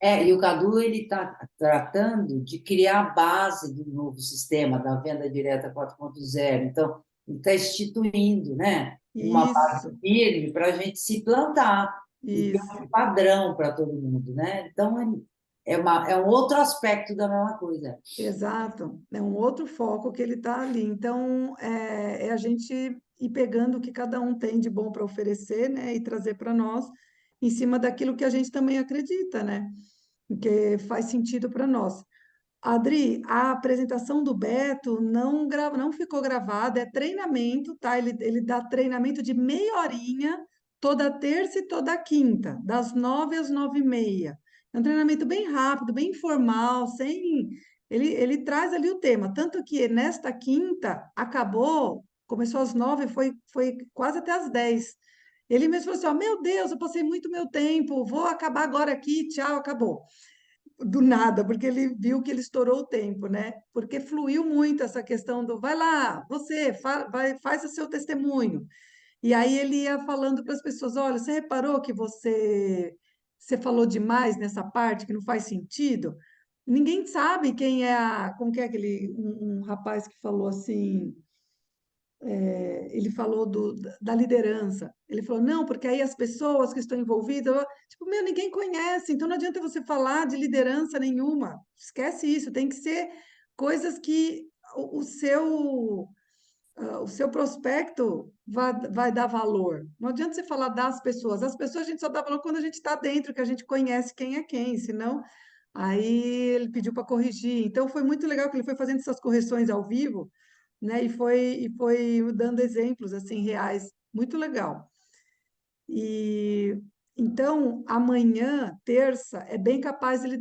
e o Cadu ele está tratando de criar a base do novo sistema da venda direta 4.0. Então, ele está instituindo, né, uma base Isso, firme para a gente se plantar e ter isso. um padrão para todo mundo, né? Então, é um outro aspecto da mesma coisa. Exato, é um outro foco que ele está ali. Então, é a gente ir pegando o que cada um tem de bom para oferecer, né, e trazer para nós, em cima daquilo que a gente também acredita, né, que faz sentido para nós. Adri, a apresentação do Beto não ficou gravada, é treinamento, tá? Ele dá treinamento de meia horinha, toda terça e toda quinta, das 9 às 9h30. É um treinamento bem rápido, bem informal, sem. Ele traz ali o tema. Tanto que nesta quinta acabou, começou às 9, foi quase até às 10. Ele mesmo falou assim: ó, meu Deus, eu passei muito meu tempo, vou acabar agora aqui, tchau, acabou do nada, porque ele viu que ele estourou o tempo, né? Porque fluiu muito essa questão do vai lá, você faz o seu testemunho. E aí ele ia falando para as pessoas, olha, você reparou que você falou demais nessa parte que não faz sentido? Ninguém sabe quem é como que é aquele um rapaz que falou assim, ele falou da liderança. Ele falou, não, porque aí as pessoas que estão envolvidas, tipo, meu, ninguém conhece, então não adianta você falar de liderança nenhuma. Esquece isso, tem que ser coisas que o seu prospecto vai dar valor. Não adianta você falar das pessoas. As pessoas a gente só dá valor quando a gente está dentro, que a gente conhece quem é quem, senão. Aí ele pediu para corrigir. Então foi muito legal que ele foi fazendo essas correções ao vivo, né? E foi dando exemplos assim reais, muito legal. E então amanhã, terça, é bem capaz ele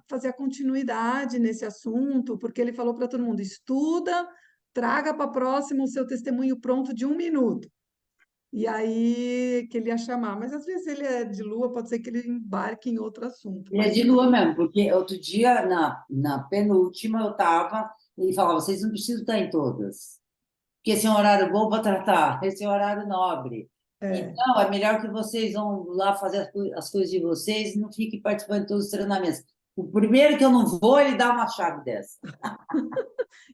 fazer a continuidade nesse assunto, porque ele falou para todo mundo: estuda, traga para a próxima o seu testemunho pronto de 1 minuto. E aí que ele ia chamar, mas às vezes ele é de lua, pode ser que ele embarque em outro assunto. Ele é Mas de lua mesmo, porque outro dia, na penúltima, eu estava, ele falava, vocês não precisam estar em todas, porque esse é um horário bom para tratar, esse é um horário nobre. é, Então, é melhor que vocês vão lá fazer as coisas de vocês e não fiquem participando de todos os treinamentos. O primeiro que eu não vou, ele dá uma chave dessa.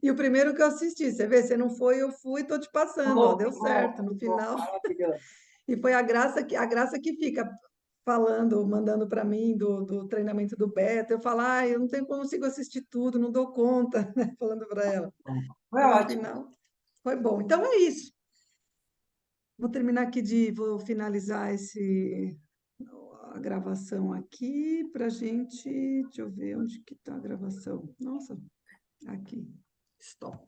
e o primeiro que eu assisti, você vê, você não foi, eu fui, tô te passando, ó, deu certo no final. Maravilhoso. E foi a graça que fica falando, mandando para mim do treinamento do Beto. Eu falo, eu não tenho como consigo assistir tudo, não dou conta, né? Falando para ela. Foi E no ótimo. final foi bom. Então é isso. Vou finalizar a gravação aqui para gente. Deixa eu ver onde que está a gravação. Nossa, aqui. Stop.